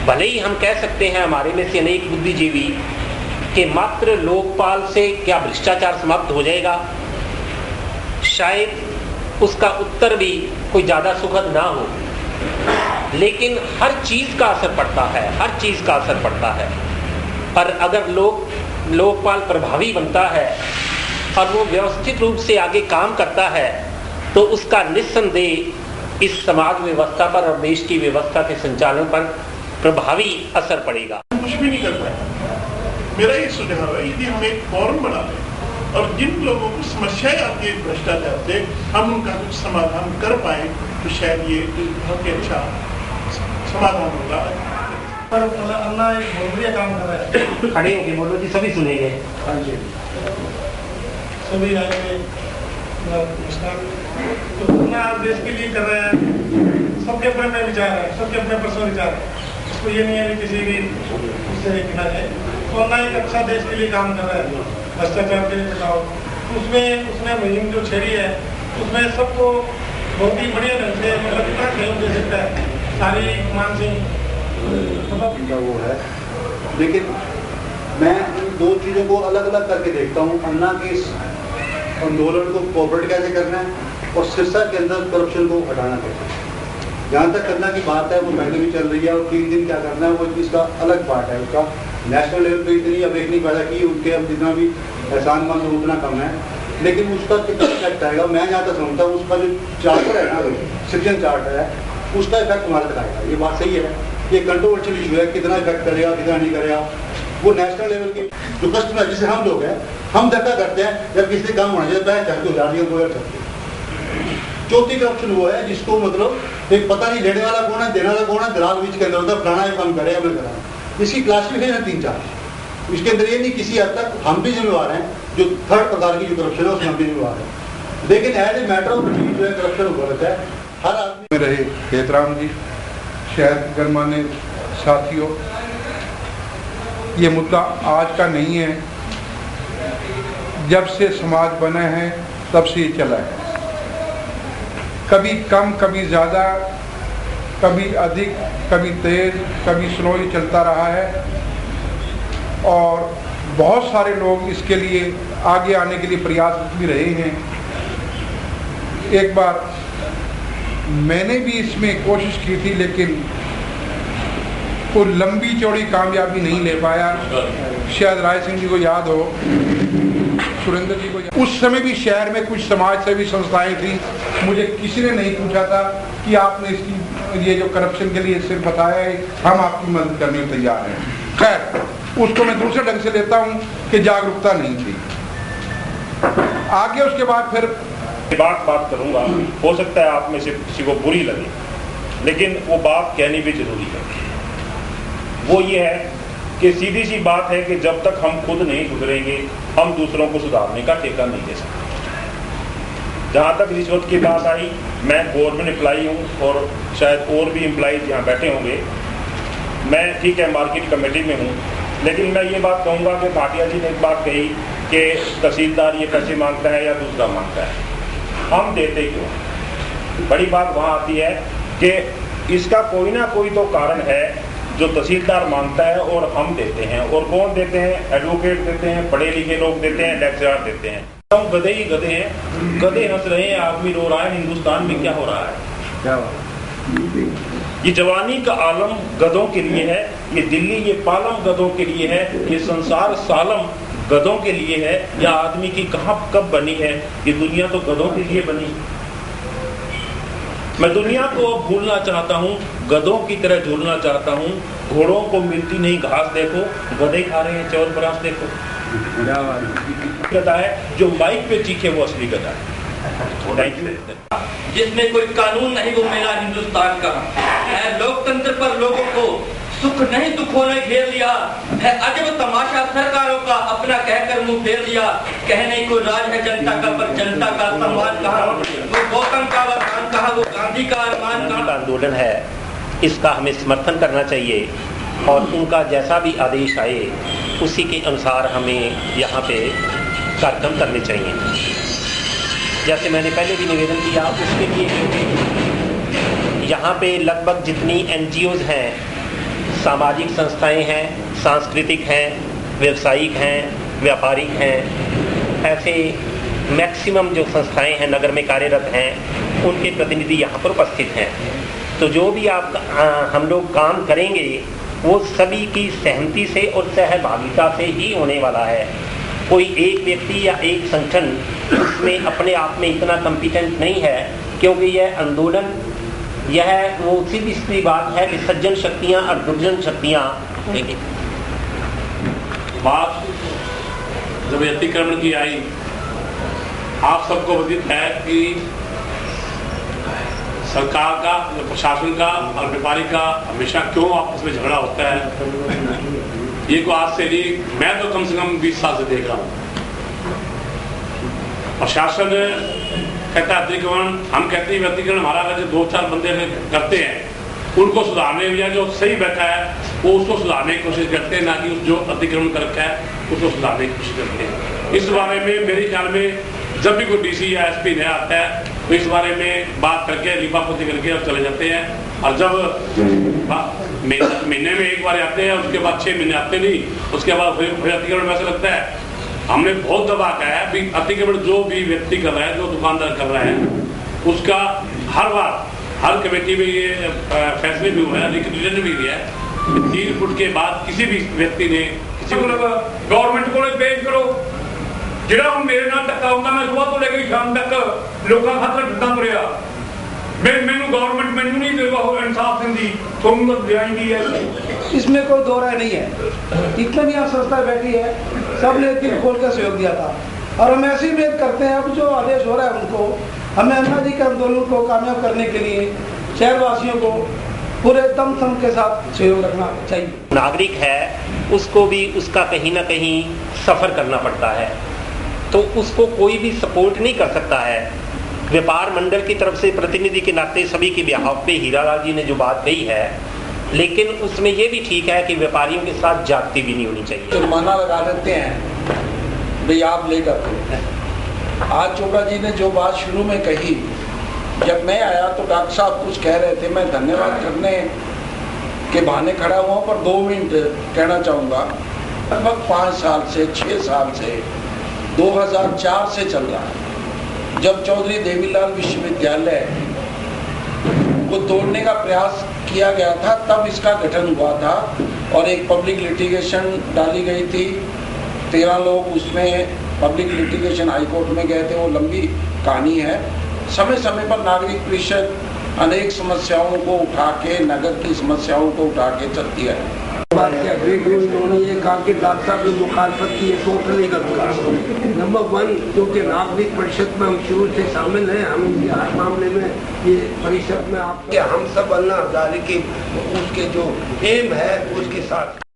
भले ही हम कह सकते हैं हमारे में से अनेक बुद्धिजीवी कि मात्र लोकपाल से क्या भ्रष्टाचार समाप्त हो जाएगा, शायद उसका उत्तर भी कोई ज़्यादा सुखद ना हो, लेकिन हर चीज़ का असर पड़ता है, हर चीज़ का असर पड़ता है। और अगर लोकपाल प्रभावी बनता है और वो व्यवस्थित रूप से आगे काम करता है तो उसका निस्संदेह इस समाज व्यवस्था पर और देश की व्यवस्था के संचालन पर प्रभावी असर पड़ेगा। कुछ भी नहीं कर पाए। मेरा ये सुझाव है कि हम एक फोरम बना लें और जिन लोगों को समस्याएं आती है भ्रष्टाचार से, हम उनका कुछ समाधान कर पाए तो शायद ये बहुत ही अच्छा समाधान होगा। पर अन्ना एक बहुत बढ़िया काम कर रहा है। खड़े होके बोलो जी, सभी सुनेंगे। हाँ जी, सभी आएंगे। नमस्कार। तो अन्ना आप देश के लिए कर रहे हैं, सबके अपने अपने विचार है, सबके अपने पर्सनल विचार है, इसको ये नहीं है कि किसी भी उससे देखना है। तो अन्ना एक अच्छा देश के लिए काम कर रहा है, भ्रष्टाचार के लिए बताओ। उसमें उसने मुहिम जो छेड़ी है उसमें सबको बहुत ही बढ़िया ढंग से मतलब इतना सहयोग दे सकता है। सारी मान सिंह का वो है, लेकिन मैं इन दो चीज़ों को अलग अलग करके देखता हूँ। अन्ना के इस आंदोलन को कोऑपरेट कैसे करना है और सिरसा के अंदर करप्शन को हटाना कैसे। जहाँ तक करना की बात है वो पहले भी चल रही है और 3 दिन क्या करना है वो इसका अलग पार्ट है। उसका नेशनल लेवल पर इतनी अवेकनिंग पैदा की, उनके अब जितना भी एहसानमंद हो उतना कम है, लेकिन उसका कितना इफेक्ट आएगा मैं जहाँ तक समझता हूँ। उसका जो चार्टर है ना, सिटीजन चार्टर है, उसका इफेक्ट हमारे तक आएगा। ये बात सही है, ये कंट्रोवर्शियल इशू है, कितना इफेक्ट करेगा कितना नहीं करेगा। वो नेशनल लेवल की जो कस्टमर जैसे हम लोग हैं, हम धक्का करते हैं जब किसी काम होना चाहिए पैसे चाहते उधार दिया कोई चाहते। चौथी करप्शन वो है जिसको मतलब एक पता नहीं लेने वाला कौन है, देने वाला कौन है, दलाल बीच के अंदर होता है, फलाना ये काम करेगा मैं करा। इसकी क्लासिफिकेशन है 3-4। इसके अंदर ये नहीं किसी हद तक हम भी जिम्मेवार हैं, जो थर्ड प्रकार की जो करप्शन है उसमें हम भी जिम्मेवार हैं, लेकिन एज ए मैटर ऑफ जो है करप्शन गलत है। हर आदमी में रहे हेतराम जी, शायद गणमान्य साथियों, ये मुद्दा आज का नहीं है, जब से समाज बना है तब से ये चला है। कभी कम कभी ज़्यादा, कभी अधिक कभी तेज कभी स्लो ही चलता रहा है और बहुत सारे लोग इसके लिए आगे आने के लिए प्रयास भी रहे हैं। एक बार मैंने भी इसमें कोशिश की थी लेकिन कोई लंबी चौड़ी कामयाबी नहीं ले पाया। शायद राय सिंह जी को याद हो, सुरेंद्र जी को याद। उस समय भी शहर में कुछ समाज सेवी संस्थाएं थी, मुझे किसी ने नहीं पूछा था कि आपने इसकी ये जो करप्शन के लिए सिर्फ बताया है, हम आपकी मदद करने को तैयार हैं। खैर, उसको मैं दूसरे ढंग से लेता हूँ कि जागरूकता नहीं थी। आगे उसके बाद फिर बात करूंगा, हो सकता है आप में से किसी को बुरी लगे, लेकिन वो बात कहनी भी जरूरी है। वो ये है कि सीधी सी बात है कि जब तक हम खुद नहीं सुधरेंगे हम दूसरों को सुधारने का ठेका नहीं दे सकते। जहाँ तक रिश्वत की बात आई, मैं गवर्नमेंट एम्प्लॉई हूँ और शायद और भी एम्प्लॉइज यहाँ बैठे होंगे। मैं ठीक है मार्केट कमेटी में हूँ, लेकिन मैं ये बात कहूँगा कि भाटिया जी ने एक बात कही कि तहसीलदार ये पैसे मांगता है या दूसरा मांगता है, हम देते क्यों। बड़ी बात वहाँ आती है कि इसका कोई ना कोई तो कारण है जो तहसीलदार मांगता है और हम देते हैं। और कौन देते हैं? एडवोकेट देते हैं, पढ़े लिखे लोग देते हैं, लेक्चरर देते हैं। हम गधे ही गधे हैं, गधे हंस रहे हैं, आदमी रो रहा है। हिंदुस्तान में क्या हो रहा है? ये जवानी का आलम गधों के लिए है, ये दिल्ली ये पालम गधों के लिए है, ये संसार सालम गधों के लिए है। या आदमी की कहाँ कब बनी है? ये दुनिया तो गधों के लिए बनी। मैं दुनिया को अब भूलना चाहता हूँ, गधों की तरह झूलना चाहता हूँ। घोड़ों को मिलती नहीं घास देखो, गधे खा रहे हैं चौर परास देखो। गधा है जो माइक पे चीखे वो असली गधा है। जिसमें कोई कानून नहीं वो मेरा हिंदुस्तान का है। लोकतंत्र पर लोगों को सुख नहीं दुखों ने घेर लिया है। अजब तमाशा सरकारों का अपना कहकर मुंह फेर लिया। कहने को राज है जनता का, पर जनता का सम्मान कहाँ? वो गौतम का वरदान कहाँ? वो गांधी का अरमान कहाँ? आंदोलन है, इसका हमें समर्थन करना चाहिए और उनका जैसा भी आदेश आए उसी के अनुसार हमें यहाँ पे कार्यक्रम करने चाहिए। जैसे मैंने पहले भी निवेदन किया, उसके लिए यहाँ पे लगभग जितनी NGOs हैं सामाजिक संस्थाएं हैं, सांस्कृतिक हैं, व्यवसायिक हैं, व्यापारिक हैं, ऐसे मैक्सिमम जो संस्थाएं हैं नगर में कार्यरत हैं, उनके प्रतिनिधि यहाँ पर उपस्थित हैं। तो जो भी हम लोग काम करेंगे वो सभी की सहमति से और सहभागिता से ही होने वाला है। कोई एक व्यक्ति या एक संगठन उसमें अपने आप में इतना कॉम्पिटेंट नहीं है, क्योंकि यह आंदोलन यह वो सीधी सीधी बात है कि सज्जन शक्तियाँ और दुर्जन शक्तियाँ बात जब अतिक्रमण की आई, आप सबको विदित है कि सरकार का, प्रशासन का और व्यापारी का हमेशा क्यों आपस में झगड़ा होता है। ये को आज से नहीं, मैं तो कम से कम 20 साल से देख रहा हूँ। प्रशासन कहता है अतिक्रमण, हम कहते हैं अतिक्रमण हमारा अगर जो 2-4 बंदे करते हैं उनको सुधारने में, या जो सही बैठा है वो उसको सुधारने की कोशिश करते हैं, ना कि जो अतिक्रमण कर रखा है उसको सुधारने की कोशिश करते हैं। इस बारे में मेरे ख्याल में जब भी कोई डीसी या एसपी नया आता है तो इस बारे में बात करके लिपापोती करके और चले जाते हैं। और जब महीने में एक बार आते हैं, उसके बाद 6 महीने आते नहीं, उसके बाद फिर अतिक्रमण वैसे लगता है। हमने बहुत दबा कहा है भी अतिक्रमण जो भी व्यक्ति कर रहा है, जो दुकानदार कर रहा है, उसका हर बार हर कमेटी में ये फैसले भी हुए हैं, रिजन भी दिया है 3 फुट के बाद किसी भी व्यक्ति ने गवर्नमेंट को पेश करो। ਜਿਹੜਾ ਹੁਣ ਮੇਰੇ ਨਾਲ ਧੱਕਾ ਹੁੰਦਾ, मैं सुबह ਤੋਂ ਲੈ ਕੇ शाम तक लोगों खातर फिरदा तुरिया। मैनू गवर्नमेंट मैनू नहीं इंसाफ दिंदी, तुम दिखाई है। इसमें कोई दो राय नहीं है। जितने भी यहाँ संस्था बैठी है सब ने दिल खोल कर सहयोग दिया था, और हम ऐसी उम्मीद करते हैं अब जो आदेश हो रहा है उनको, हमें अन्ना जी के आंदोलन को कामयाब करने के लिए शहरवासियों को पूरे दम के साथ सहयोग रखना चाहिए। नागरिक है उसको भी उसका कहीं ना कहीं सफ़र करना पड़ता है, तो उसको कोई भी सपोर्ट नहीं कर सकता है। व्यापार मंडल की तरफ से प्रतिनिधि के नाते सभी के बिहाफ पे हीरालाल जी ने जो बात कही है, लेकिन उसमें ये भी ठीक है कि व्यापारियों के साथ जागती भी नहीं होनी चाहिए। जुर्माना लगा देते हैं भाई आप लेकर। आज चोपड़ा जी ने जो बात शुरू में कही, जब मैं आया तो डॉक्टर साहब कुछ कह रहे थे, मैं धन्यवाद करने के बहाने खड़ा हुआ, पर 2 मिनट कहना चाहूँगा। लगभग 5 साल से 6 साल से 2004 से चल रहा है, जब चौधरी देवीलाल विश्वविद्यालय को तोड़ने का प्रयास किया गया था तब इसका गठन हुआ था, और एक पब्लिक लिटिगेशन डाली गई थी। 13 लोग उसमें पब्लिक लिटिगेशन हाईकोर्ट में गए थे, वो लंबी कहानी है। समय समय पर नागरिक परिषद अनेक समस्याओं को उठा के, नगर की समस्याओं को उठा के चलती है। बात क्या उन्होंने ये कहा कि डॉक्टर साहब ने मुखालफत की, टोटली गलत। नंबर 1 क्योंकि नागरिक परिषद में हम शुरू से शामिल हैं, हम हर मामले में ये परिषद में आप हम सब अन्ना हजारे के उसके जो एम है उसके साथ